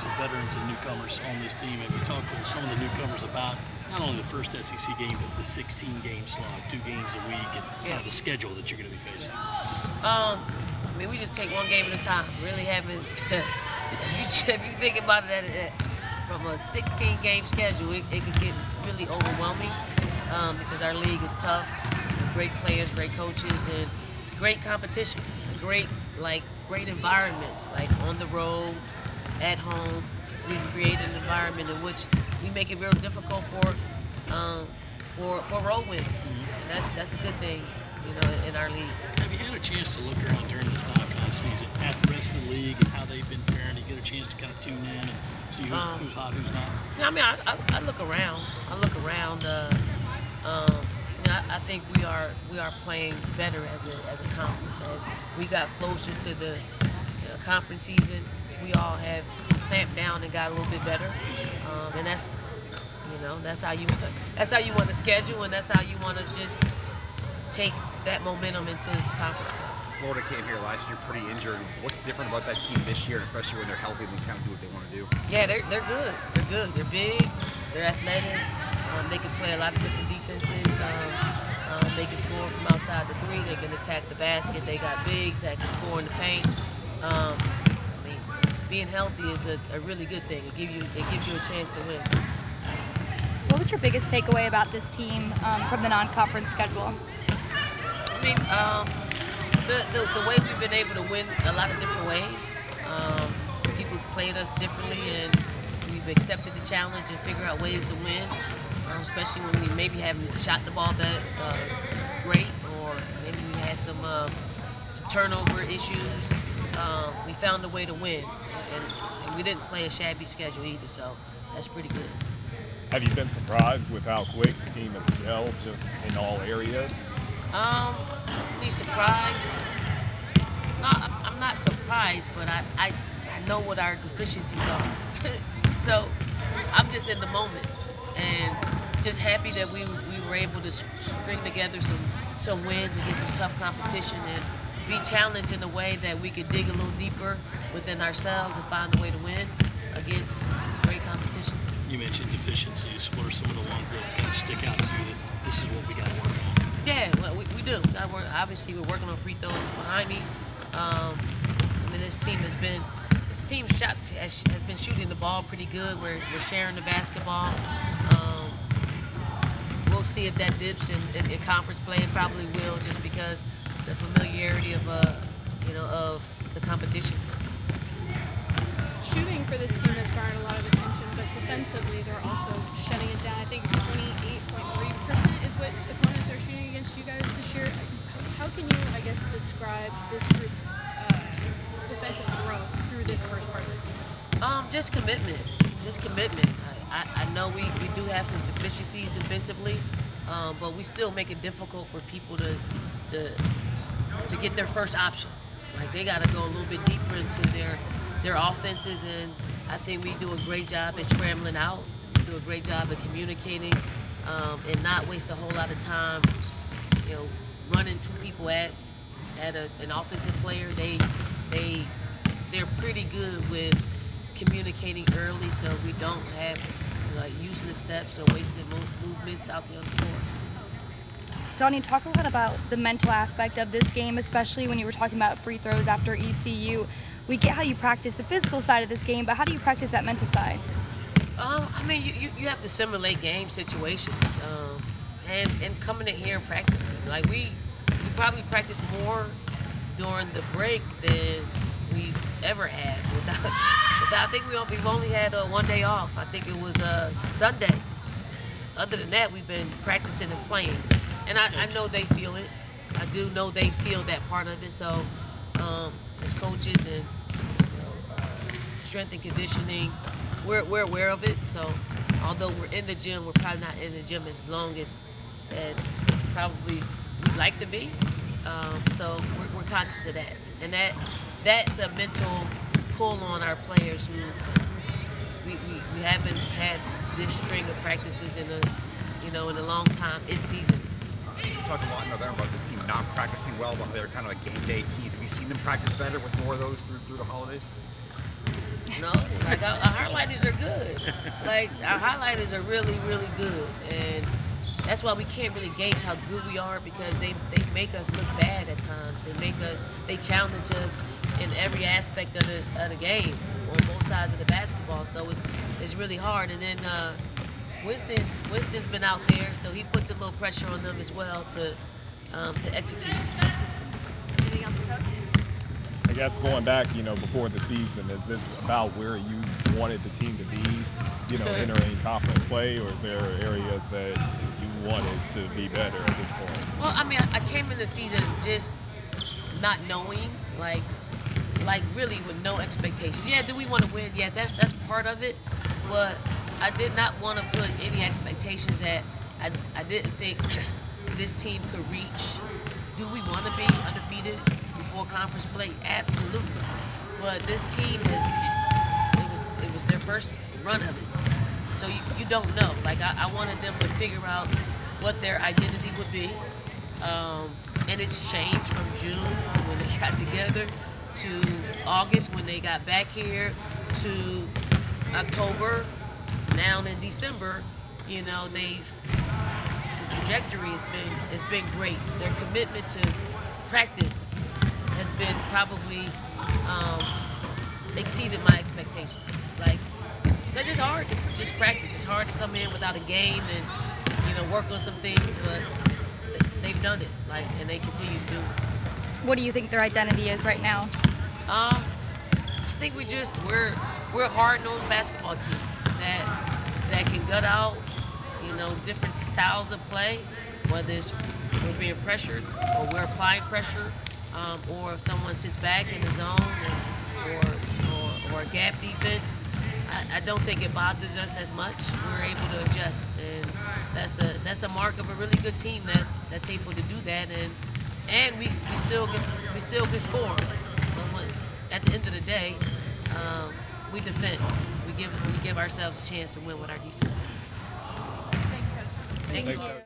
of veterans and newcomers on this team, and we talked to some of the newcomers about not only the first SEC game, but the 16-game slog, 2 games a week, and kind of the schedule that you're going to be facing. I mean, we just take one game at a time. Really haven't. if you think about it, from a 16-game schedule, it could get really overwhelming because our league is tough. Great players, great coaches, and great competition. Great environments, like on the road, at home. We create an environment in which we make it real difficult for road wins. And that's a good thing, in our league. Have you had a chance to look around during this knockout season at the rest of the league and how they've been faring? You get a chance to kind of tune in and see who's hot, who's not? Yeah, I mean, I look around. I think we are playing better as a conference. As we got closer to the conference season, we all have clamped down and got a little bit better, and that's how you want to schedule, and that's how you want to just take that momentum into conference play. Florida came here last year pretty injured. What's different about that team this year, especially when they're healthy and they kind of do what they want to do? Yeah, they're good. They're good. They're big. They're athletic. They can play a lot of different defenses. They can score from outside the 3. They can attack the basket. They got bigs that can score in the paint. I mean, being healthy is a really good thing. It gives you a chance to win. What was your biggest takeaway about this team from the non-conference schedule? I mean, the way we've been able to win a lot of different ways. People have played us differently, and we've accepted the challenge and figured out ways to win. Especially when we maybe haven't shot the ball that great, or maybe we had some turnover issues. We found a way to win, and we didn't play a shabby schedule either, so that's pretty good. Have you been surprised with how quick the team has gelled just in all areas? Be surprised? No, I'm not surprised, but I know what our deficiencies are. So I'm just in the moment, and just happy that we were able to string together some wins and get some tough competition and be challenged in a way that we could dig a little deeper within ourselves and find a way to win against great competition. You mentioned deficiencies. What are some of the ones that kind of stick out to you that this is what we got to work on? Yeah, well, we do. Obviously, we're working on free throws behind me. I mean, this team has been shooting the ball pretty good. We're sharing the basketball. We'll see if that dips in conference play. It probably will, just because the familiarity of the competition. Shooting for this team has garnered a lot of attention, but defensively they're also shutting it down. I think 28.3% is what the opponents are shooting against you guys this year. How can you, I guess, describe this group's defensive growth through this first part of the season? Just commitment. I know we do have some deficiencies defensively, but we still make it difficult for people to get their first option. Like, they got to go a little bit deeper into their offenses, and I think we do a great job at scrambling out, do a great job at communicating, and not waste a whole lot of time, running 2 people at an offensive player. They're pretty good with communicating early, so we don't have useless steps or wasted movements out there on the floor. Donnie, talk a lot about the mental aspect of this game, especially when you were talking about free throws after ECU. We get how you practice the physical side of this game, but how do you practice that mental side? I mean, you have to simulate game situations, and coming in here and practicing. Like, we probably practice more during the break than we've ever had. I think we've only had 1 day off. I think it was Sunday. Other than that, we've been practicing and playing. And I know they feel it. I do know they feel that part of it. So as coaches and strength and conditioning, we're aware of it. So although we're in the gym, we're probably not in the gym as long as probably we'd like to be. So we're conscious of that. And that's a mental pull on our players who we haven't had this string of practices in a long time in season. You talked a lot in November about this team not practicing well, but they're kind of a game day team. Have you seen them practice better with more of those through the holidays? No, like our highlighters are good. Like our highlighters are really, really good, and that's why we can't really gauge how good we are because they make us look bad at times. They challenge us in every aspect of the game on both sides of the basketball. So it's really hard. And then Winston's been out there, so he puts a little pressure on them as well to execute. Anything else, Coach? I guess going back, before the season, is this about where you wanted the team to be, entering conference play, or is there areas that you wanted to be better at this point? Well, I mean, I came in the season just not knowing, like really with no expectations. Yeah, do we want to win? Yeah, that's part of it, but I did not want to put any expectations that I didn't think this team could reach. Do we want to be undefeated before conference play? Absolutely. But this team it was their first run of it. So you don't know. Like I wanted them to figure out what their identity would be. And it's changed from June when they got together to August when they got back here to October. Now in December, the trajectory has been great. Their commitment to practice has been probably exceeded my expectations. Like, because it's hard to just practice. It's hard to come in without a game and work on some things, but they've done it. And they continue to do it. What do you think their identity is right now? I think we're a hard-nosed basketball team that can gut out, different styles of play, whether it's we're being pressured or we're applying pressure, or if someone sits back in the zone or a gap defense. I don't think it bothers us as much. We're able to adjust, and that's a mark of a really good team that's able to do that, and we still can score. But at the end of the day, we defend. We give ourselves a chance to win with our defense. Thank you, Coach. Thank you.